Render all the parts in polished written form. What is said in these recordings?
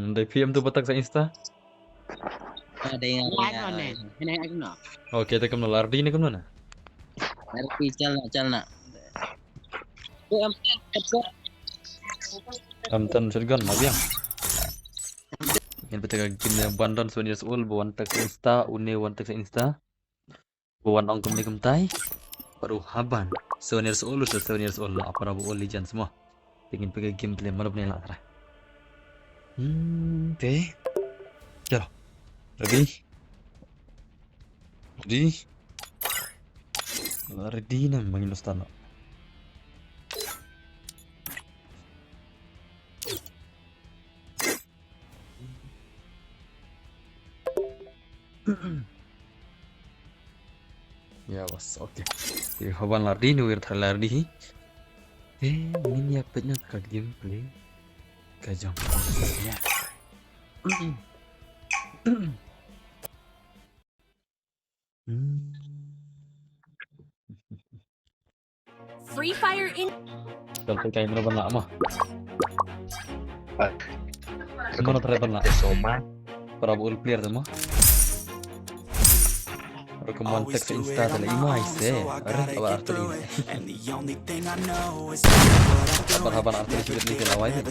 Dari PM tu batak sa Insta. Ada yang ini aku nak. Oke, kita kemana? Lardi ini kemana? Lardi calna. Amtan shotgun mabiang. Yang betul game yang bandan so years old bawan tak Insta, une wan tak Insta. Bawan ongkom ni kemtai. Baru haban. 7 years old, 7 years old lah. Apa rabu all legend semua. Ingin pakai gameplay malam ni lah. Okay. Chalo. Ready? Ready na mangin ustano. Ya was oke. Jadi haban lardi ni wir lardi. Ini ya petnya ke gameplay. Kajang. Ya. Free Fire in. Kalau kayak mana pernah mah? Mana pernah? Soma. Para bull player tu mah. Rekomen teks Insta tala imai se. Ada apa artinya? Apa artinya sudah ni kena awal ni?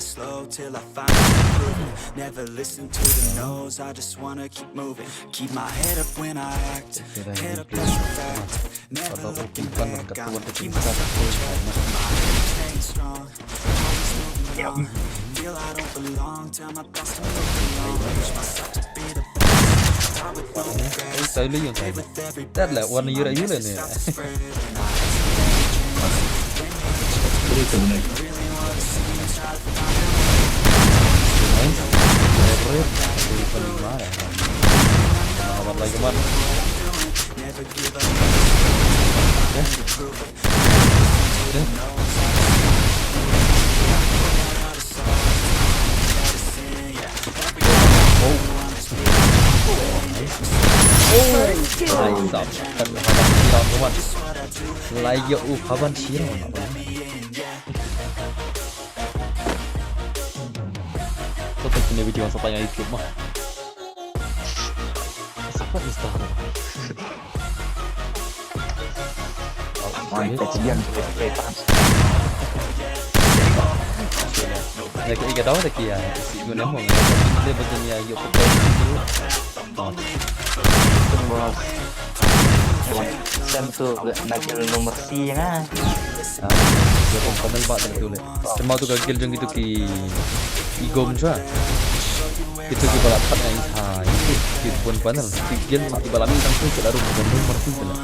Never listen to the no's, I just wanna keep moving. Keep my head up when I act. Head up, that's a fact. Never looking back, I'ma keep myself on track. My head staying strong, always moving on. Feel I don't belong, tell my thoughts to move along. Push myself to be the best. Start with no regrets. Play with every breath. Dah lah warna yura ni. Really wanna see me try to find lagi man. never give up. Haban siram. Tetap punya video masa tanya YouTube mah. Cepat Instagram. Kejadian kita. Lagi ikat tahu tak ya? Si guna mau dia betulnya YouTube itu. Semua tentu nakil nomor C na. Dia pun komen pak tadi tu le. Semua tu gagil jeng itu ki igom sah. Itu ki balap pat yang itu ki pun panel. Kigen ki balami tang tu selalu nomor tu lah.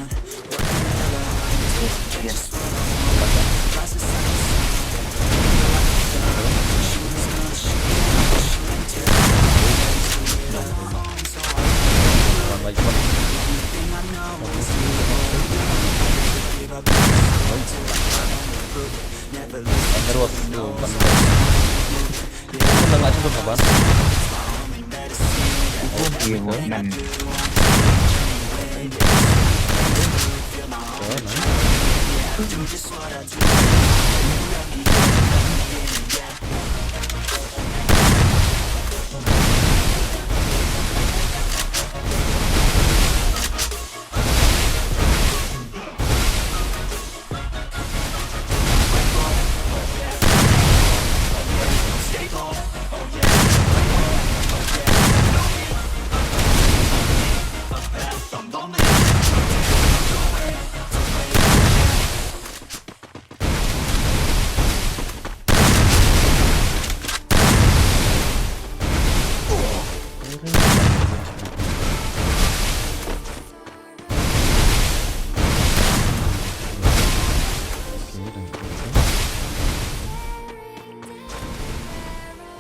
Terus tu kita nak cuba kabar. Dan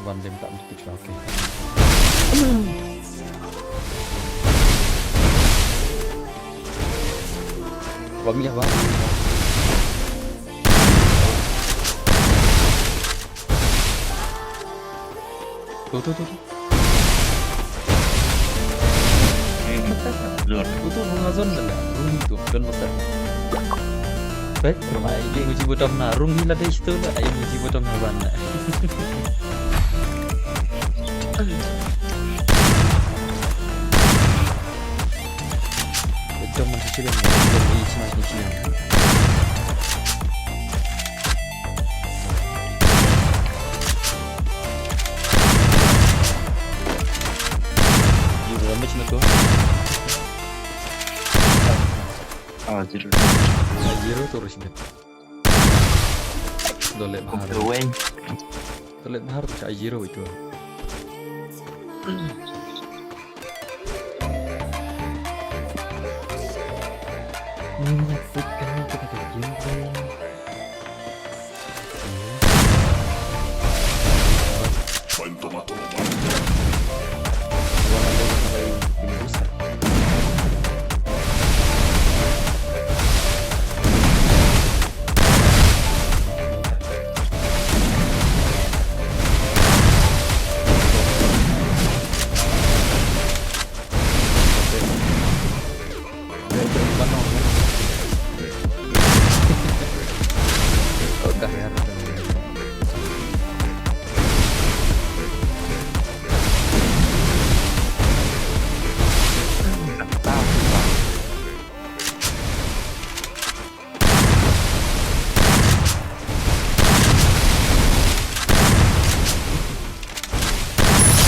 One dem tak mesti oke. Wami apa? Tuh. Itu bunga zon lah. Rung itu dan besar. Baik, ayo uji botol narung gila deh itu lah. Ayo uji botol narung. kecil yang di sini. Juga damage na to. Zero. Zero terus ini. Dolek mahar. Kumpulin. Dolek mahar cak zero itu. Menyaksikan kita ke gameplay.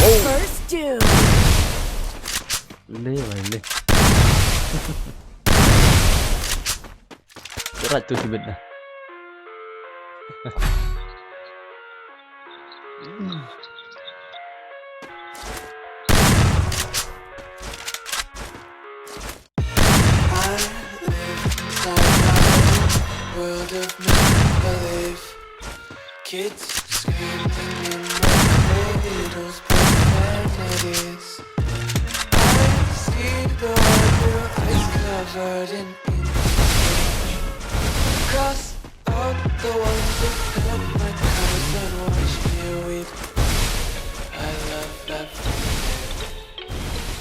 First doom. Le. Berat tu sebenarnya. World of make-believe. Kids screaming in my cradles, profanities. I see the world through eyes covered in ink. Cross out the ones who cut my cards and watch me weep. I love that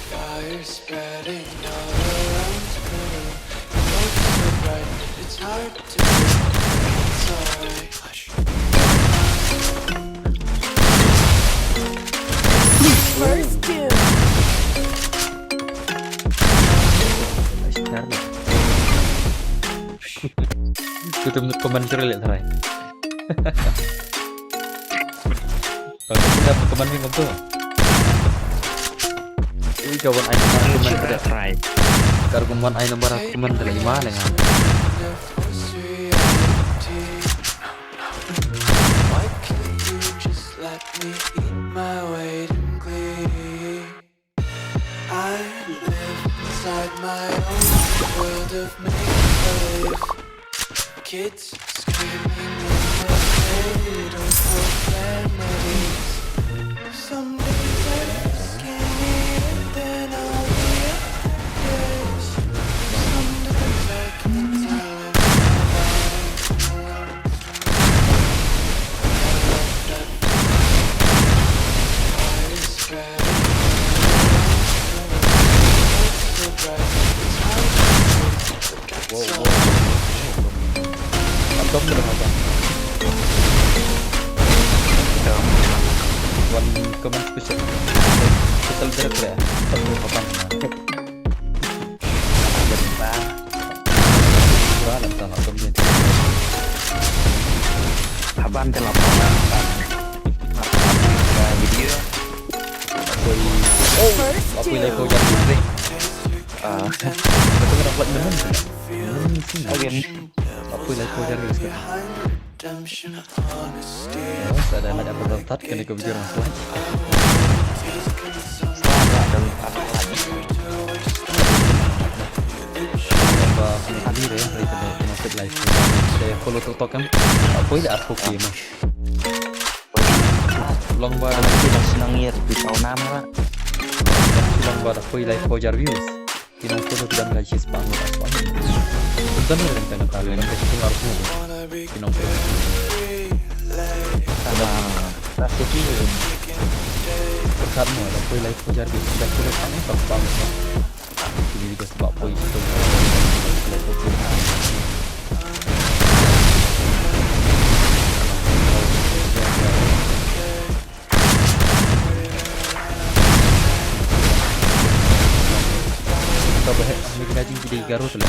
fire spreading all around the room. So bright, it's hard to do. It's alright. Hush. First doom. Sebenarnya. Tutup komentar lihat sarai. Kalau kita berteman dengan tu. Ini kawan air komentar. Try. Kalau kawan air nomor komentar 5 dengan. Why can't you just let me eat my weight in glee? I live inside my own world of make-believe. Kids screaming in their cradles, profanities. Some days I just can't eat it, then I'll be up days. Some days I can tell if my body's alone. Atau berapa? One comment special. Special director ya. Apa? Berapa tentang atomnya? Abang teleponan video. First Aku lagi kau doom. jadi break. Betul nak buat nemen. Again. Aku lagi kau jadi sekarang. Redemption, honesty. Ya, ada nak dapat start kena kau bicara masalah. Selamat dan apa lagi? Apa hadir ya dari masuk live. Saya follow TikTok kan. Apa ini aku mah. Long ba Kita senang ya di tahun nama. long ba aku live kau jar views. Tinang follow dan gaji spam apa. Bukan orang tengah tahu kan kita harusnya. Wanna be Tinang follow. Sama strategi Pertama ada aku live kau jar views. Sudah follow kan spam. Ini juga sebab boy itu. Ini kena jingki di Garo tu lah.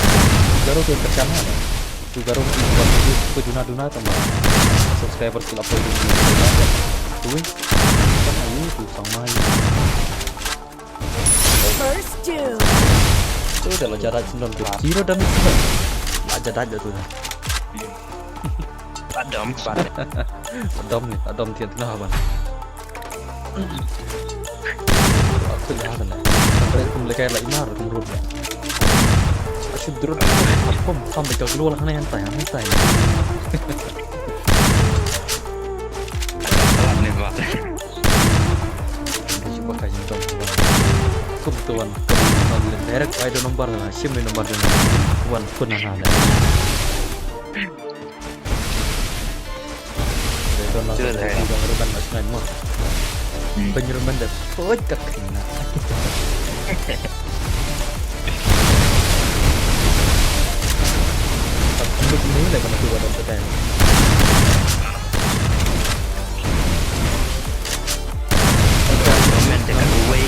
Garo tu kerjaan lah. Tu Garo tu duna sama subscriber tu apa tu. Tu kan ayu tu sama ayu. First doom. Tu dah lah jarak 9 tu. Zero damage tu. Aja dah tu. Padam. Adam tiada tengah abang. Aku lihat lah. Sampai aku mulai kayak lagi marah menurut dia. Asyik turun. Apa sampai kau keluar lah yang tanya. Nih Pak. Kita coba kaji jom. Kebetulan direct ada nomor lah. Sim nomor dan tuan pun ada. Sudah merupakan masukan mo. Penyerban dah pojak kena. Untuk ini dah kena keluar dari tekan. Komen dengan away.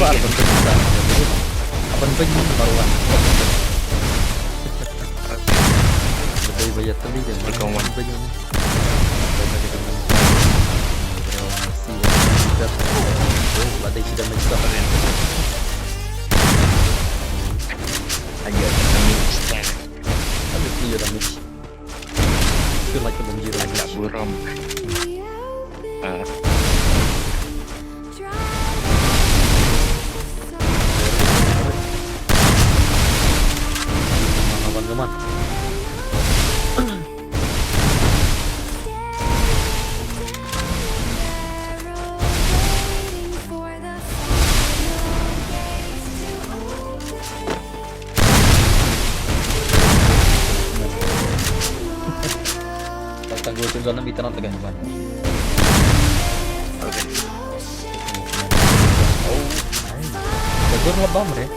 Apa penyu baruan. Betul bayar tadi dan berkawan penyu. Ladai sudah menjadi agak kami stand ada clear damage. Itu like banjir agak buram. Teman-teman. Tangguh tunggal na bitan at lagay ba? Okay. Oh, ay. Dagur na ba mo rin?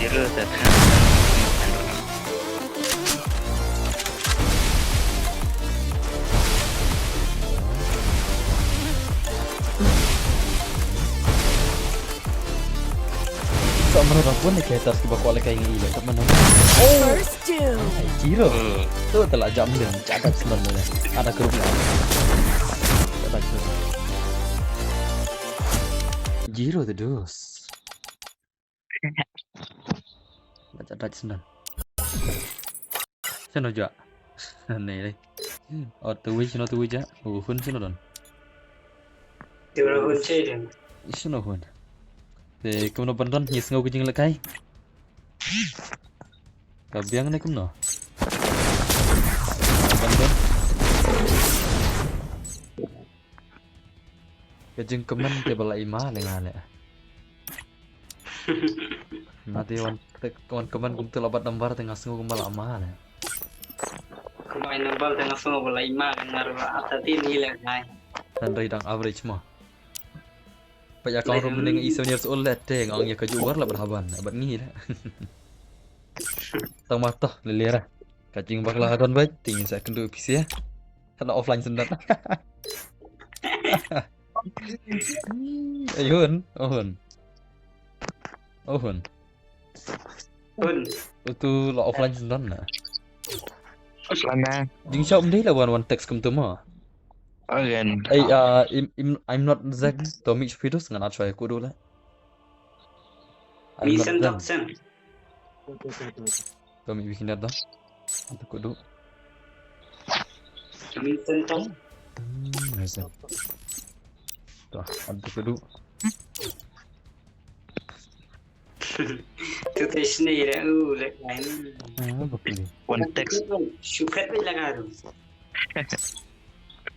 Zero that Sa mana pun ni kita harus bawa lagi yang ini. Kat mana? First doom. Zero. Tu telah jam dia. Catat sebenarnya. Ada kerugian. Catat sebenarnya. Zero tu dos. Catat sebenarnya. Sana juga. Ni. Oh tu sana tu je. Oh hun sana don. Dia orang kunci dia. Sana hun. Thì cũng nó vẫn rất nhiều ngâu cái chân là cái cả biếng này cũng nó vẫn rất cái chân comment thì bảo lại má lại ngà lại nanti kawan comment cũng telah buat gambar tengah ngâu cũng malah má lại Kumain nambal tengah semua bola ima ngaruh atas ini lah ngai. dan dari dang average mah Pak ya kau rumah dengan isu ni harus ulat deh, orang yang kejuar lah berhaban, abad ni lah. Tang mata lelera, kacing bakal hadon baik, tinggal saya kendu PC ya, karena offline sendat. Ayun, ohun, Pun itu lah offline sendat na. Selama Jing shop ni lah one text kum tu mah. again. I'm not Zack. Tommy Spiros nggak try aku dulu lah. Mission Dobson. Tommy bikin dah. Aku dulu. Mission Tom. Nice. Tuh, aku dulu. Tu tes ni dah, lek lain. Betul. One text. Syukat ni lah ngaruh.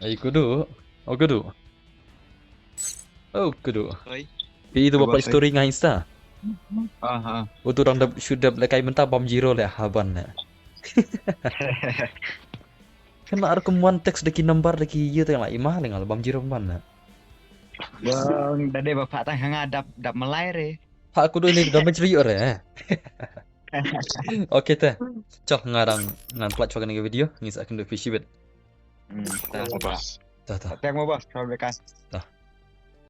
Ay, kudu. Oh, kudu. Oh, kudu. Oi. Pi itu bapak story ngai Insta. Aha. Untuk orang dah sudah lekai mentah bom zero le haban le. Kena ada kemuan teks deki nomor deki ieu teh lah imah le ngal bom zero mana. Bang, dah deh bapak tang ngadap dap melai re. Pak aku dulu ini udah mencuri orang. Oke teh. Cok ngarang plat cokan dengan video. Ngis akan do fishy bet. Dah, Dah. Tengok bos, kalau dekat. Dah.